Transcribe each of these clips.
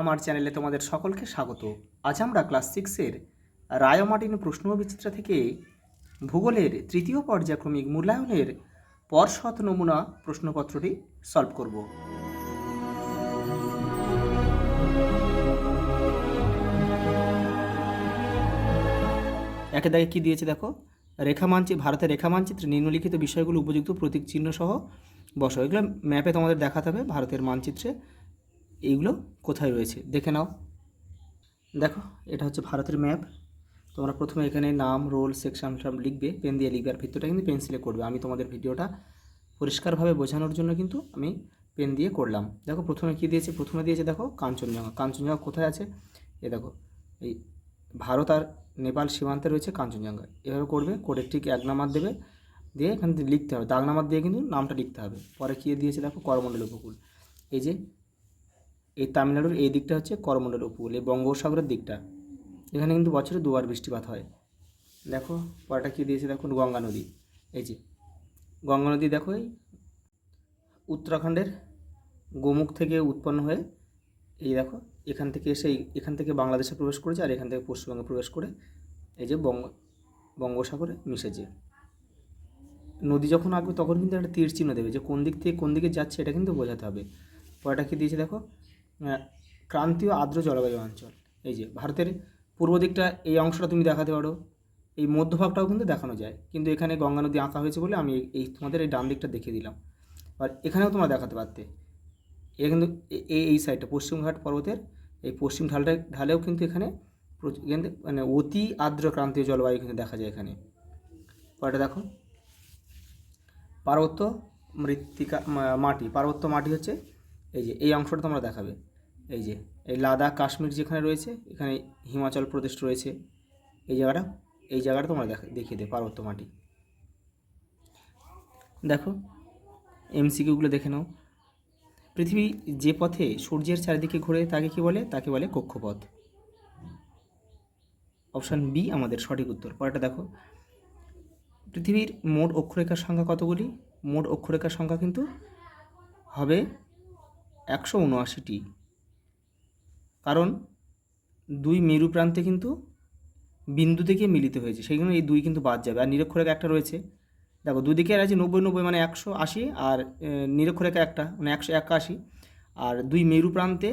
আমার চ্যানেলে তোমাদের সকলকে স্বাগত। আজ আমরা ক্লাস 6-এর রায় ও মার্টিন প্রশ্ন ও বিচিত্রা থেকে ভূগোলের তৃতীয় পর্যায়ক্রমিক মূল্যায়নের পর্ষদ নমুনা প্রশ্নপত্রটি সলভ করব। একে দাগে কী দিয়েছে দেখো, ভারতের রেখা মানচিত্রে নিম্নলিখিত বিষয়গুলো উপযুক্ত প্রতীক চিহ্ন সহ বসাও। এগুলো ম্যাপে তোমাদের দেখাতে হবে ভারতের মানচিত্রে এইগুলো কোথায় রয়েছে দেখে নাও। দেখো, এটা হচ্ছে ভারতের ম্যাপ। তোমরা প্রথমে এখানে নাম, রোল, সেকশন সব লিখবে, পেন দিয়ে লিখবে, আর ভিতরটা কিন্তু পেন্সিলে করবে। আমি তোমাদের ভিডিওটা পরিষ্কারভাবে বোঝানোর জন্য কিন্তু আমি পেন দিয়ে করলাম। দেখো প্রথমে কী দিয়েছে, প্রথমে দিয়েছে দেখো কাঞ্চনজঙ্ঘা। কাঞ্চনজঙ্ঘা কোথায় আছে, এ দেখো এই ভারত আর নেপাল সীমান্তে রয়েছে কাঞ্চনজঙ্ঘা। এভাবে করবে, করে ঠিক 1 নাম্বার দেবে, দিয়ে এখান থেকে লিখতে হবে, দাগ নাম্বার দিয়ে কিন্তু নামটা লিখতে হবে। পরে কী দিয়েছে দেখো, করমণ্ডল উপকূল। এই যে এই তামিলনাড়ুর এই দিকটা হচ্ছে করমণ্ডল উপকূল, এই বঙ্গোপসাগরের দিকটা। এখানে কিন্তু বছরে 2বার বৃষ্টিপাত হয়। দেখো পরেটা কী দিয়েছে দেখুন, গঙ্গা নদী। এই যে গঙ্গা নদী দেখো, এই উত্তরাখণ্ডের গোমুখ থেকে উৎপন্ন হয়ে এই দেখো এখান থেকে এসে এখান থেকে বাংলাদেশে প্রবেশ করেছে, আর এখান থেকে পশ্চিমবঙ্গে প্রবেশ করে এই যে বঙ্গোপসাগরে মিশেছে। নদী যখন আসবে তখন কিন্তু একটা তীর চিহ্ন দেবে, যে কোন দিক থেকে কোন দিকে যাচ্ছে এটা কিন্তু বোঝাতে হবে। পরেটা কী দিয়েছে দেখো, ক্রান্তীয় আর্দ্র জলবায়ু অঞ্চল। এই যে ভারতের পূর্ব দিকটা, এই অংশটা তুমি দেখাতে পারো, এই মধ্যভাগটাও কিন্তু দেখানো যায়, কিন্তু এখানে গঙ্গা নদী আঁকা হয়েছে বলে আমি তোমাদের এই ডান দিকটা দেখিয়ে দিলাম। আর এখানেও তোমরা দেখাতে পারতে, এটা কিন্তু এই সাইডটা পশ্চিমঘাট পর্বতের এই পশ্চিম ঢালেও কিন্তু এখানে মানে অতি আর্দ্র ক্রান্তীয় জলবায়ু কিন্তু দেখা যায় এখানে। পরেটা দেখো, পার্বত্য মৃত্তিকা মাটি। পার্বত্য মাটি হচ্ছে এই যে এই অংশটা তোমরা দেখাবে, এই যে এই লাদাখ কাশ্মীর যেখানে রয়েছে, এখানে হিমাচল প্রদেশ রয়েছে, এই জায়গাটা তোমরা দেখিয়ে দেবে পার্বত্য মাটি। দেখো এমসিকিউগুলো দেখে নাও। পৃথিবী যে পথে সূর্যের চারিদিকে ঘুরে তাকে কি বলে, তাকে বলে কক্ষপথ। অপশান বি আমাদের সঠিক উত্তর। পরেরটা দেখো, পৃথিবীর মোট অক্ষরেখার সংখ্যা কতগুলি? মোট অক্ষরেখার সংখ্যা কিন্তু হবে 179টি, কারণ 2 মেরু প্রান্তে কিন্তু বিন্দু থেকে মিলিত হয়েছে, সেই জন্য এই 2 কিন্তু বাদ যাবে। আর নিরক্ষরেখা একটা রয়েছে, দেখো দুদিকে আছে 90-90 মানে 180, আর নিরক্ষরেখা একটা মানে 181, আর 2 মেরু প্রান্তে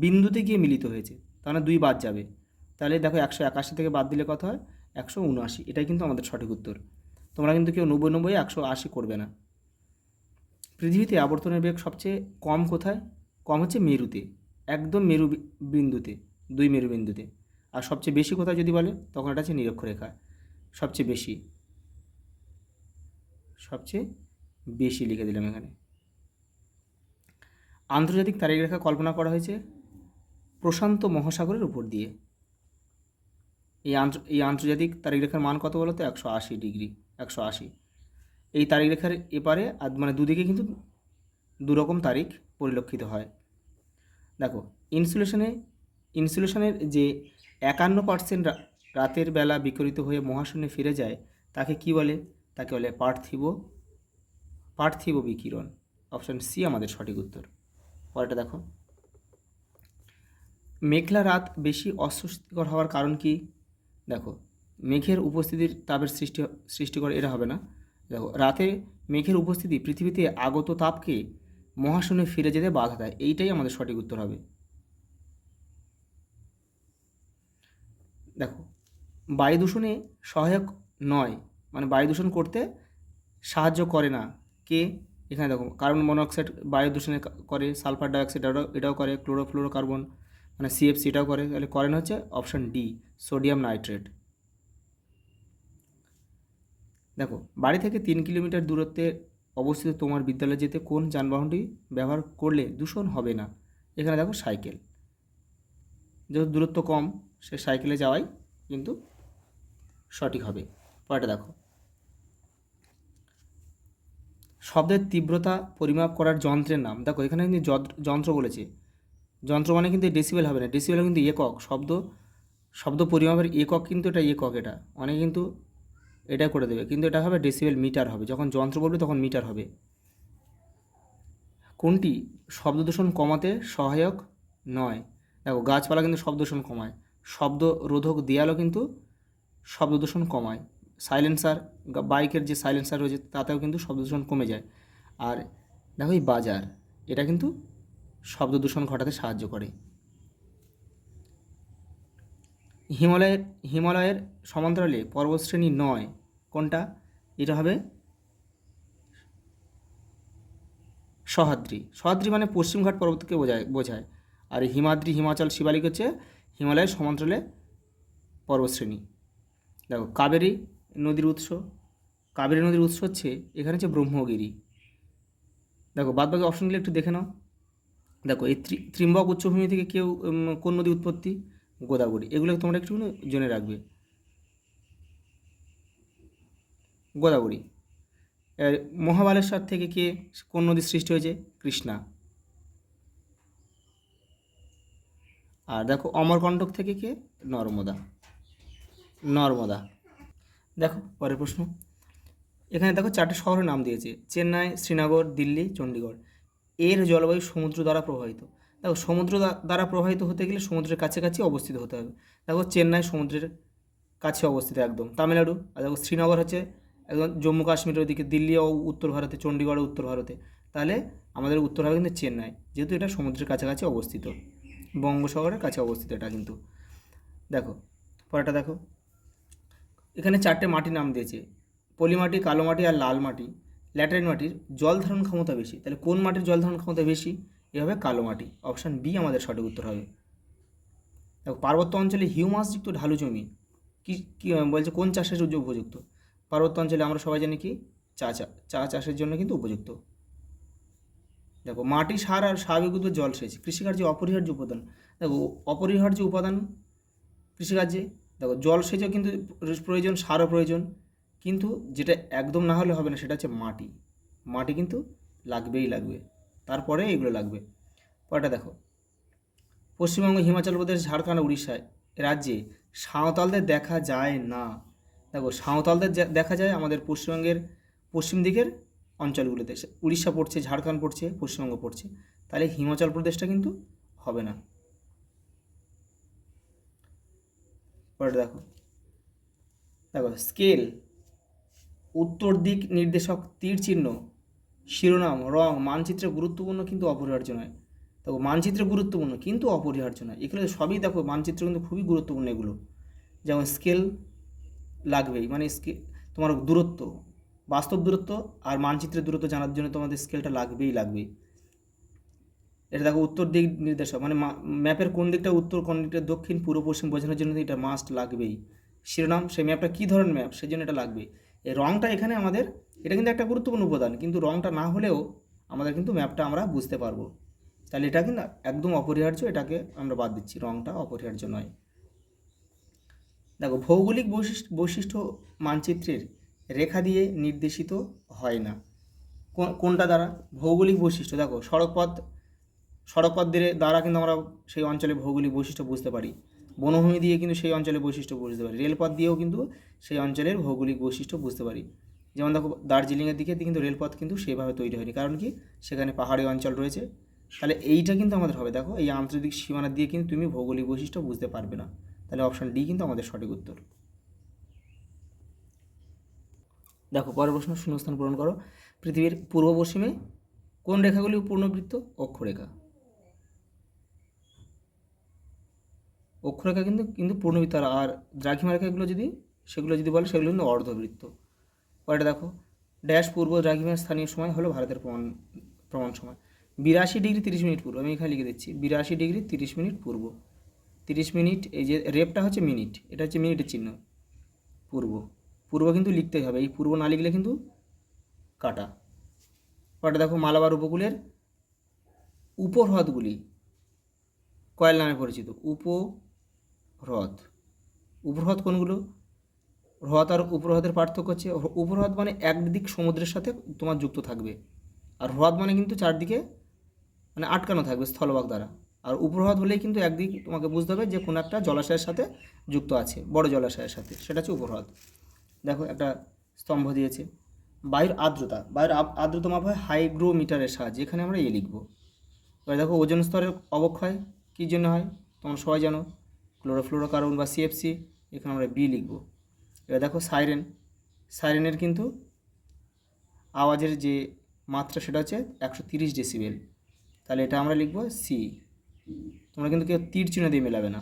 বিন্দুতে গিয়ে মিলিত হয়েছে, তাহলে 2 বাদ যাবে। তাহলে দেখো 181 থেকে বাদ দিলে কত হয়, 179। এটাই কিন্তু আমাদের সঠিক উত্তর। তোমরা কিন্তু কেউ 90-90 180 করবে না। পৃথিবীতে আবর্তনের বেগ সবচেয়ে কম কোথায়? কম হচ্ছে মেরুতে, একদম মেরু বিন্দুতে, 2 মেরু বিন্দুতে। আর সবচেয়ে বেশি কোথায় যদি বলে, তখন এটা হচ্ছে নিরক্ষরেখা। সবচেয়ে বেশি লিখে দিলাম এখানে। আন্তর্জাতিক তারিখরেখা কল্পনা করা হয়েছে প্রশান্ত মহাসাগরের উপর দিয়ে। এই আন্তর্জাতিক তারিখরেখার মান কত বলো তো, 180 ডিগ্রি, 180। এই তারিখরেখার এপারে মানে দুদিকে কিন্তু দুরকম তারিখ পরিলক্ষিত হয়। দেখো ইনসুলেশনের যে 51% রাতের বেলা বিকরিত হয়ে মহাশূন্যে ফিরে যায় তাকে কি বলে? তাকে বলে পার্থিব বিকিরণ। অপশান সি আমাদের সঠিক উত্তর। পরেরটা দেখো, মেঘলা রাত বেশি অস্বস্তিকর হওয়ার কারণ কি? দেখো মেঘের উপস্থিতির তাপের সৃষ্টি করে, এটা হবে না। দেখো রাতে মেঘের উপস্থিতি পৃথিবীতে আগত তাপকে মহাশূন্যে ফিরে যেতে বাধা দেয়, এইটাই আমাদের সঠিক উত্তর হবে। দেখো বায়ু দূষণে সহায়ক নয়, মানে বায়ু দূষণ করতে সাহায্য করে না কে? এখানে দেখো কার্বন মনোঅক্সাইড বায়ু দূষণে করে, সালফার ডাইঅক্সাইড এটাও করে, ক্লোরোফ্লোরোকার্বন মানে সিএফসি এটাও করে। তাহলে করেন হচ্ছে অপশান ডি, সোডিয়াম নাইট্রেট। দেখো বাড়ি থেকে 3 কিলোমিটার দূরত্বে অবস্থিত তোমার বিদ্যালয়ে যেতে কোন যানবাহনটি ব্যবহার করলে দূষণ হবে না? এখানে দেখো সাইকেল, যেহেতু দূরত্ব কম সে সাইকেলে যাওয়াই কিন্তু সঠিক হবে। পরেরটা দেখো, শব্দের তীব্রতা পরিমাপ করার যন্ত্রের নাম। দেখো এখানে কিন্তু যন্ত্র বলেছে, যন্ত্র মানে কিন্তু ডেসিবেল হবে না, ডেসিবেল কিন্তু একক। শব্দ পরিমাপের একক কিন্তু এটা একক, এটা অনেক কিন্তু এটা করে দেবে, কিন্তু এটা হবে ডেসিবেল, মিটার হবে। যখন যন্ত্র বলবে তখন মিটার হবে। কোনটি শব্দ দূষণ কমাতে সহায়ক নয়? দেখো গাছপালা কিন্তু শব্দ দূষণ কমায়, শব্দ রোধক দেয়ালও কিন্তু শব্দ দূষণ কমায়, সাইলেন্সার বাইকের যে সাইলেন্সার রয়েছে তাতেও কিন্তু শব্দ দূষণ কমে যায়। আর দেখো এই বাজার, এটা কিন্তু শব্দ দূষণ ঘটাতে সাহায্য করে। হিমালয়ের সমান্তরালে পর্বতশ্রেণী নয় কোনটা? এটা হবে সহ্যাদ্রি। সহ্যাদ্রি মানে পশ্চিমঘাট পর্বতকে বোঝায়। আর হিমাদ্রি হিমাচল শিবালিক হচ্ছে হিমালয়ের সমান্তরালে পর্বতশ্রেণী। দেখো কাবেরী নদীর উৎস, কাবেরী নদীর উৎস হচ্ছে এখানে হচ্ছে ব্রহ্মগিরি। দেখো বাদবাকি অপশনগুলো একটু দেখে নাও। দেখো এই ত্রিম্বক উচ্চভূমি থেকে কোন নদী উৎপত্তি? গোদাবরী। এগুলো তোমরা একটু জেনে রাখবে, গোদাবরী। মহাবালেশ্বর থেকে কোন নদীর সৃষ্টি হয়েছে? কৃষ্ণা। আর দেখো অমরকণ্টক থেকে নর্মদা। নর্মদা। দেখো পরের প্রশ্ন, এখানে দেখো 4টে শহরের নাম দিয়েছে, চেন্নাই, শ্রীনগর, দিল্লি, চণ্ডীগড়। এর জলবায়ু সমুদ্র দ্বারা প্রভাবিত। দেখো সমুদ্র দ্বারা প্রভাবিত হতে গেলে সমুদ্রের কাছাকাছি অবস্থিত হতে হবে। দেখো চেন্নাই সমুদ্রের কাছে অবস্থিত একদম, তামিলনাড়ু। আর দেখো শ্রীনগর হচ্ছে একদম জম্মু কাশ্মীরের ওদিকে, দিল্লিও উত্তর ভারতে, চণ্ডীগড়ও উত্তর ভারতে। তাহলে আমাদের উত্তর হবে কিন্তু চেন্নাই, যেহেতু এটা সমুদ্রের কাছাকাছি অবস্থিত, বঙ্গোপসাগরের কাছে অবস্থিত এটা কিন্তু। দেখো পরেরটা দেখো, এখানে 4টে মাটির নাম দিয়েছে, পলি মাটি, কালো মাটি আর লাল মাটি। ল্যাটেরাইট মাটির জল ধারণ ক্ষমতা বেশি, তাহলে কোন মাটির জল ধারণ ক্ষমতা বেশি? এ হবে কালো মাটি। অপশান বি আমাদের সঠিক উত্তর হবে। দেখো পার্বত্য অঞ্চলে হিউমাসযুক্ত ঢালু জমি কি বলছে কোন চাষের উপযুক্ত? পার্বত্য অঞ্চলে আমরা সবাই জানি কি চা চাষের জন্য কিন্তু উপযুক্ত। দেখো মাটি, সার আর স্বাভাবিক উদ্ভিদ জলসেচ কৃষিকার্যে অপরিহার্য উপাদান। দেখো অপরিহার্য উপাদান কৃষিকার্যে, দেখো জলসেচও কিন্তু প্রয়োজন, সারও প্রয়োজন, কিন্তু যেটা একদম না হলে হবে না সেটা হচ্ছে মাটি। মাটি কিন্তু লাগবেই লাগবে, তারপরে এগুলো লাগবে। পরেরটা দেখো, পশ্চিমবঙ্গ, হিমাচল প্রদেশ, ঝাড়খণ্ড, উড়িষ্যায় রাজ্যে সাঁওতালদের দেখা যায় না। দেখো সাঁওতালদের দেখা যায় আমাদের পশ্চিমবঙ্গের পশ্চিম দিকের অঞ্চলগুলোতে, উড়িষ্যা পড়ছে, ঝাড়খণ্ড পড়ছে, পশ্চিমবঙ্গ পড়ছে, তাহলে হিমাচল প্রদেশটা কিন্তু হবে না। পরেরটা দেখো, দেখো স্কেল, উত্তর দিক নির্দেশক, তীর চিহ্ন, শিরোনাম, রং মানচিত্রে গুরুত্বপূর্ণ কিন্তু অপরিহার্য নয়। দেখো মানচিত্রে গুরুত্বপূর্ণ কিন্তু অপরিহার্য নয়, এগুলো সবই দেখো মানচিত্র কিন্তু খুবই গুরুত্বপূর্ণ এগুলো। যেমন স্কেল লাগবেই, মানে তোমার দূরত্ব, বাস্তব দূরত্ব আর মানচিত্রের দূরত্ব জানার জন্য তোমাদের স্কেলটা লাগবেই। এটা দেখো উত্তর দিক নির্দেশক, মানে ম্যাপের কোন দিকটা উত্তর, কোন দিকটা দক্ষিণ, পূর্ব, পশ্চিম বোঝানোর জন্য এটা মাস্ট লাগবেই। শিরোনাম, সেই ম্যাপটা কী ধরনের ম্যাপ সেই জন্য এটা লাগবে। এই রঙটা এখানে আমাদের, এটা কিন্তু একটা গুরুত্বপূর্ণ উপাদান, কিন্তু রঙটা না হলেও আমাদের কিন্তু ম্যাপটা আমরা বুঝতে পারবো। তাহলে এটা কিন্তু একদম অপরিহার্য, এটাকে আমরা বাদ দিচ্ছি, রঙটা অপরিহার্য নয়। দেখো ভৌগোলিক বৈশিষ্ট্য মানচিত্রের রেখা দিয়ে নির্দেশিত হয় না। কোনটা দ্বারা? ভৌগোলিক বৈশিষ্ট্য। দেখো সড়কপথ দ্বারা কিন্তু আমরা সেই অঞ্চলের ভৌগোলিক বৈশিষ্ট্য বুঝতে পারি, বনভূমি দিয়ে কিন্তু সেই অঞ্চলের বৈশিষ্ট্য বুঝতে পারি, রেলপথ দিয়েও কিন্তু সেই অঞ্চলের ভৌগোলিক বৈশিষ্ট্য বুঝতে পারি। যেমন দেখো দার্জিলিংয়ের দিকে কিন্তু রেলপথ কিন্তু সেভাবে তৈরি হয়নি, কারণ কি সেখানে পাহাড়ি অঞ্চল রয়েছে। তাহলে এইটা কিন্তু আমাদের হবে, দেখো এই আন্তর্জাতিক সীমানা দিয়ে কিন্তু তুমি ভৌগোলিক বৈশিষ্ট্য বুঝতে পারবে না। তাহলে অপশান ডি কিন্তু আমাদের সঠিক উত্তর। দেখো পরের প্রশ্ন, শূন্যস্থান পূরণ করো। পৃথিবীর পূর্ব পশ্চিমে কোন রেখাগুলি পূর্ণবৃত্ত? অক্ষরেখা। অক্ষরেখা কিন্তু পূর্ণবৃত্ত, আর দ্রাঘিমা রেখাগুলো সেগুলো যদি বলে সেগুলো কিন্তু অর্ধবৃত্ত। পরেটা দেখো, ড্যাশ পূর্ব দ্রাঘিমার স্থানীয় সময় হলো ভারতের প্রমাণ সময় 82 ডিগ্রি 30 মিনিট পূর্ব। আমি এখানে লিখে দিচ্ছি 82 ডিগ্রি 30 মিনিট পূর্ব। 30 মিনিট, এই যে রেপটা হচ্ছে মিনিট, এটা হচ্ছে মিনিটের চিহ্ন। পূর্ব কিন্তু লিখতেই হবে, এই পূর্ব না লিখলে কিন্তু কাটা। পরেটা দেখো, মালাবার উপকূলের উপহ্রদগুলি কয়েল নামে পরিচিত। উপহ্রদ কোনগুলো? হ্রদ আর উপহ্রদের পার্থক্য হচ্ছে, উপহ্রদ মানে একদিক সমুদ্রের সাথে তোমার যুক্ত থাকবে, আর হ্রদ মানে কিন্তু চারদিকে মানে আটকানো থাকবে স্থলভাগ দ্বারা। আর উপহ্রদ হলেই কিন্তু একদিক তোমাকে বুঝতে হবে যে কোনো একটা জলাশয়ের সাথে যুক্ত আছে, বড় জলাশয়ের সাথে, সেটা হচ্ছে উপহ্রদ। দেখো একটা স্তম্ভ দিয়েছে। বায়ুর আর্দ্রতা মাপা হয় হাইগ্রোমিটারের সাহায্যে, এখানে আমরা লিখব। এবার দেখো ওজোন স্তরের অবক্ষয় কী জন্য হয়? তোমরা সবাই জানো ক্লোরোফ্লোরোকার্বন বা সিএফসি, এখানে আমরা বি লিখব। এবার দেখো সাইরেন, সাইরেনের কিন্তু আওয়াজের যে মাত্রা সেটা হচ্ছে 130 ডেসিবেল, তাহলে এটা আমরা লিখব সি। তোমরা কিন্তু কেউ তীর চিহ্ন দিয়ে মেলাবে না।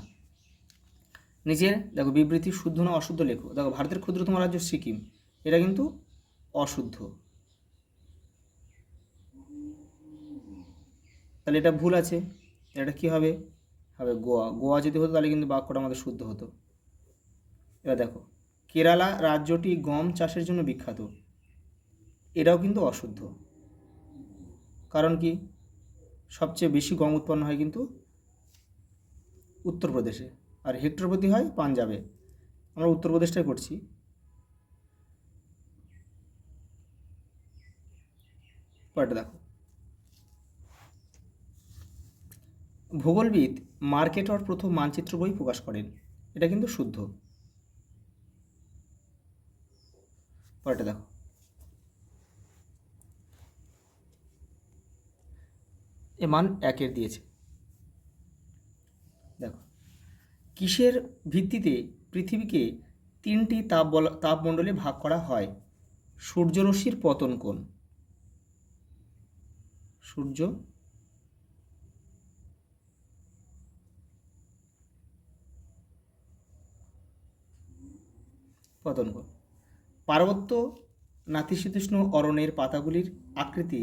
নিচে দেখো বিবৃতি শুদ্ধ না অশুদ্ধ লেখো। দেখো ভারতের ক্ষুদ্রতম রাজ্য সিকিম, এটা কিন্তু অশুদ্ধ, তাহলে এটা ভুল আছে। এটা কি হবে? হবে গোয়া। গোয়া যদি হতো তাহলে কিন্তু বাক্যটা আমাদের শুদ্ধ হতো। এবার দেখো কেরালা রাজ্যটি গম চাষের জন্য বিখ্যাত, এটাও কিন্তু অশুদ্ধ। কারণ কি? সবচেয়ে বেশি গম উৎপন্ন হয় কিন্তু উত্তরপ্রদেশে, আর হেক্টর প্রতি হয় পাঞ্জাবে। আমরা উত্তরপ্রদেশটাই করছি। পরেরটা দেখো, ভূগোলবিদ মার্কেটর প্রথম মানচিত্র বই প্রকাশ করেন, এটা কিন্তু শুদ্ধ। পরেরটা দেখো, এ মান 1 দিয়েছে। দেখো কিসের ভিত্তিতে পৃথিবীকে 3টি তাপমণ্ডলে ভাগ করা হয়? সূর্যরশ্মির পতন কোণ, সূর্য পতন কোণ। পার্বত্য নাতিশীতোষ্ণ অরণ্যের পাতাগুলির আকৃতি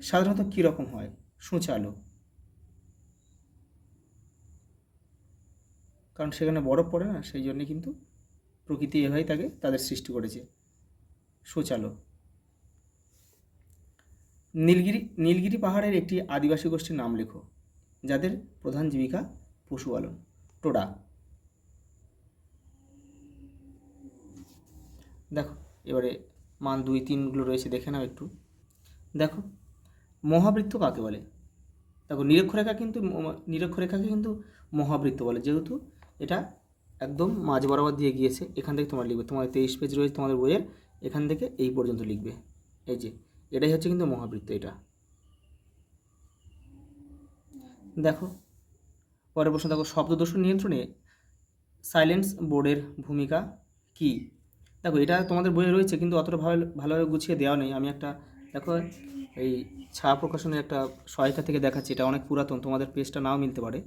সাধারণত কীরকম হয়? সূচালো, কারণ সেখানে বরফ পড়ে না, সেই জন্যে কিন্তু প্রকৃতি এভাবেই তাদের সৃষ্টি করেছে, সূচালো। নীলগিরি পাহাড়ের একটি আদিবাসী গোষ্ঠীর নাম লেখো যাদের প্রধান জীবিকা পশুপালন। টোডা। দেখো এবারে মান 2, 3গুলো রয়েছে, দেখে নাও একটু। দেখো মহাবৃত্ত কাকে বলে? দেখো নিরক্ষরেখাকে কিন্তু মহাবৃত্ত বলে, যেহেতু এটা একদম মাঝ বরাবর দিয়ে গিয়েছে। এখান থেকে তোমরা লিখবে, তোমাদের 23 পেজ রয়েছে তোমাদের বইয়ের, এখান থেকে এই পর্যন্ত লিখবে। এই যে এটাই হচ্ছে কিন্তু মহাবৃত্ত এটা। দেখো পরের প্রশ্ন দেখো, শব্দদূষণ নিয়ন্ত্রণে সাইলেন্স বোর্ডের ভূমিকা কি? দেখো এটা তোমাদের বইয়ে রয়েছে, কিন্তু অতটা ভালোভাবে গুছিয়ে দেওয়া নেই। আমি একটা দেখো এই ছায়া প্রকাশনের একটা সহায়িকা থেকে দেখাচ্ছি, এটা অনেক পুরাতন, তোমাদের পেজটা নাও মিলতে পারে।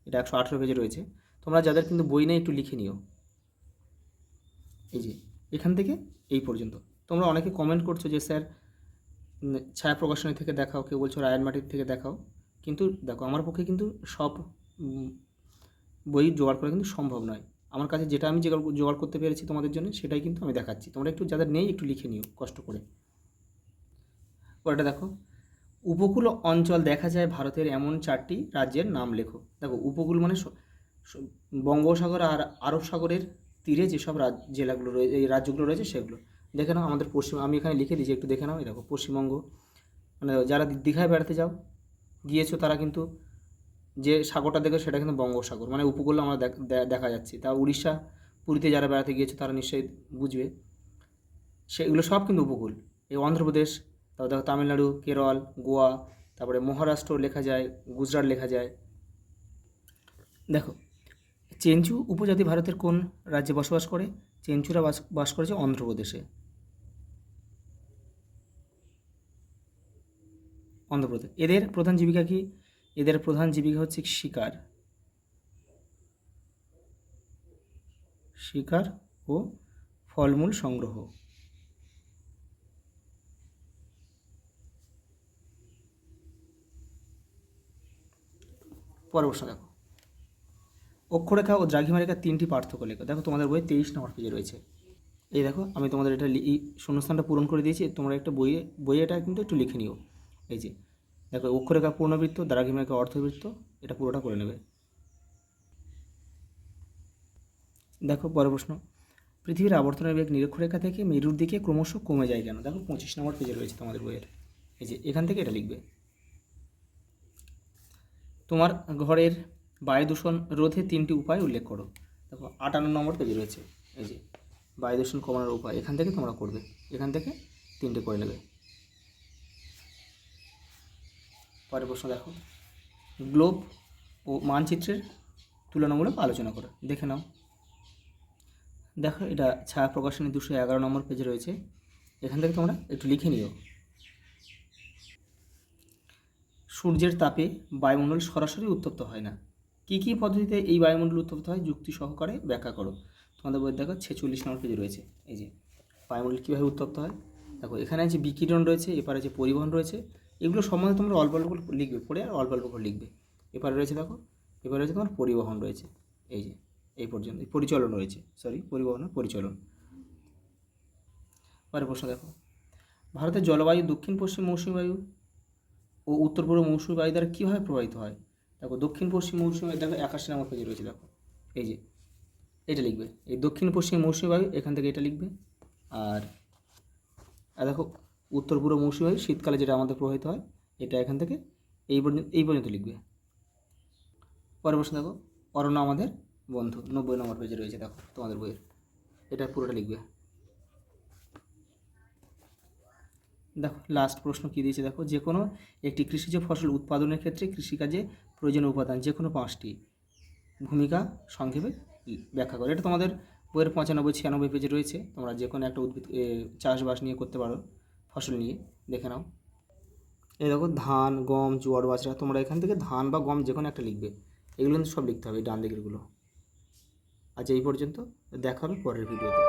এটা 118 পেজে রয়েছে। তোমরা যাদের কিন্তু বই নেই একটু লিখে নিও। এই যে এখান থেকে এই পর্যন্ত। তোমরা অনেকে কমেন্ট করছো যে স্যার ছায়া প্রকাশনী থেকে দেখাও, কেউ বলছো রায়নমাটির থেকে দেখাও, কিন্তু দেখো আমার পক্ষে কিন্তু সব বই জোগাড় করা কিন্তু সম্ভব নয়। আমার কাছে যেটা আমি জোগাড় করতে পেরেছি তোমাদের জন্য, সেটাই কিন্তু আমি দেখাচ্ছি। তোমরা একটু যাদের নেই একটু লিখে নিও কষ্ট করে। পরেরটা দেখো, উপকূল অঞ্চল দেখা যায় ভারতের এমন 4টি রাজ্যের নাম লেখো। দেখো উপকূল মানে বঙ্গোপসাগর আর আরব সাগরের তীরে যেসব জেলাগুলো রয়েছে, এই রাজ্যগুলো রয়েছে সেগুলো দেখে নাও। আমাদের আমি এখানে লিখে দিয়েছি, একটু দেখে নাও। এই দেখো পশ্চিমবঙ্গ, মানে যারা দীঘায় বেড়াতে গিয়েছো তারা কিন্তু যে সাগরটা দেখো সেটা কিন্তু বঙ্গোপসাগর, মানে উপকূল আমরা দেখা যাচ্ছে। তা উড়িষ্যা পুরীতে যারা বেড়াতে গিয়েছো তারা নিশ্চয়ই বুঝবে, সেগুলো সব কিন্তু উপকূল। এই অন্ধ্রপ্রদেশ, তারপর দেখো তামিলনাড়ু, কেরল, গোয়া, তারপরে মহারাষ্ট্র লেখা যায়, গুজরাট লেখা যায়। দেখো চেঞ্চু উপজাতি ভারতের কোন রাজ্যে বসবাস করে? চেঞ্চুরা বাস করেছে অন্ধ্রপ্রদেশে। অন্ধ্রপ্রদেশ। এদের প্রধান জীবিকা কি? এদের প্রধান জীবিকা হচ্ছে শিকার ও ফলমূল সংগ্রহ। পরের প্রশ্ন দেখো, অক্ষরেখা ও দ্রাঘিমারেখার 3টি পার্থক্য লেখো। দেখো তোমাদের বইয়ে 23 নম্বর পেজে রয়েছে। এই দেখো আমি তোমাদের এটা এই শূন্যস্থানটা পূরণ করে দিয়েছি, তোমরা একটা বইয়ে এটা কিন্তু একটু লিখে নিও। এই যে দেখো অক্ষরেখা পূর্ণবৃত্ত, দ্রাঘিমারেখা অর্ধবৃত্ত, এটা পুরোটা করে নেবে। দেখো পরের প্রশ্ন, পৃথিবীর আবর্তনের বেগ নিরক্ষরেখা থেকে মেরুর দিকে ক্রমশ কমে যায় কেন? দেখো 25 নম্বর পেজে রয়েছে তোমাদের বইয়ের। এই যে এখান থেকে এটা লিখবে। তোমার ঘরের বায়ু দূষণ রোধে 3টি উপায় উল্লেখ করো। দেখো 58 নম্বর পেজে রয়েছে। এই যে বায়ু দূষণ কমানোর উপায়, এখান থেকে তোমরা করবে, এখান থেকে 3টে করে নেবে। পরের প্রশ্ন দেখো, গ্লোব ও মানচিত্রের তুলনামূলক আলোচনা করো। দেখে নাও। দেখো এটা ছায়া প্রকাশনী 211 নম্বর পেজে রয়েছে। এখান থেকে তোমরা একটু লিখে নিও। সূর্যের তাপে বায়ুমণ্ডল সরাসরি উত্তপ্ত হয় না। কী কী পদ্ধতিতে এই বায়ুমণ্ডল উত্তপ্ত হয় যুক্তি সহকারে ব্যাখ্যা করো। তোমাদের বই দেখো 46 নম্বর পেজে রয়েছে। এই যে বায়ুমণ্ডল কীভাবে উত্তপ্ত হয়, দেখো এখানে আছে বিকিরণ রয়েছে, এপারে আছে পরিবহন রয়েছে। এগুলো সম্বন্ধে তোমরা অল্প অল্প করে লিখবে, পড়ে আর অল্প অল্প করে লিখবে। এপারে রয়েছে দেখো, এপারে রয়েছে তোমার পরিবহন রয়েছে, এই যে এই পর্যন্ত পরিচলন রয়েছে, পরিবহন আর পরিচলন। পরের প্রশ্ন দেখো, ভারতের জলবায়ু দক্ষিণ পশ্চিম মৌসুমী বায়ু ও উত্তর পূর্ব মৌসুমী বায়ু দ্বারা কীভাবে প্রভাবিত হয়। দেখো দক্ষিণ পশ্চিম মৌসুমী বায়ু দেখো 81 নম্বর পেজে রয়েছে। দেখো এই যে এটা লিখবে, এই দক্ষিণ পশ্চিম মৌসুমী বায়ু এখান থেকে এটা লিখবে। আর দেখো উত্তর পূর্ব মৌসুমী বায়ু শীতকালে যেটা আমাদের প্রভাবিত হয়, এটা এখান থেকে এই পর্যন্ত লিখবে। পরের প্রশ্ন দেখো, অরণ্য আমাদের বন্ধু 90 নম্বর পেজে রয়েছে। দেখো তোমাদের বইয়ের এটা পুরোটা লিখবে। দেখো লাস্ট প্রশ্ন কী দিয়েছে দেখো, যে কোনো একটি কৃষিজ ফসল উৎপাদনের ক্ষেত্রে কৃষিকাজে প্রয়োজনীয় উপাদান যে কোনো 5টি ভূমিকা সংক্ষেপে ব্যাখ্যা করে। এটা তোমাদের বইয়ের 95-96 পেজে রয়েছে। তোমরা যে কোনো একটা উদ্ভিদ চাষবাস নিয়ে করতে পারো, ফসল নিয়ে। দেখে নাও। এই দেখো ধান, গম, জোয়ার, বাজরা, তোমরা এখান থেকে ধান বা গম যে কোনো একটা লিখবে। এগুলো কিন্তু সব লিখতে হবে, এই ডান দিকেরগুলো। আজ এই পর্যন্ত, দেখা হবে পরের ভিডিওতে।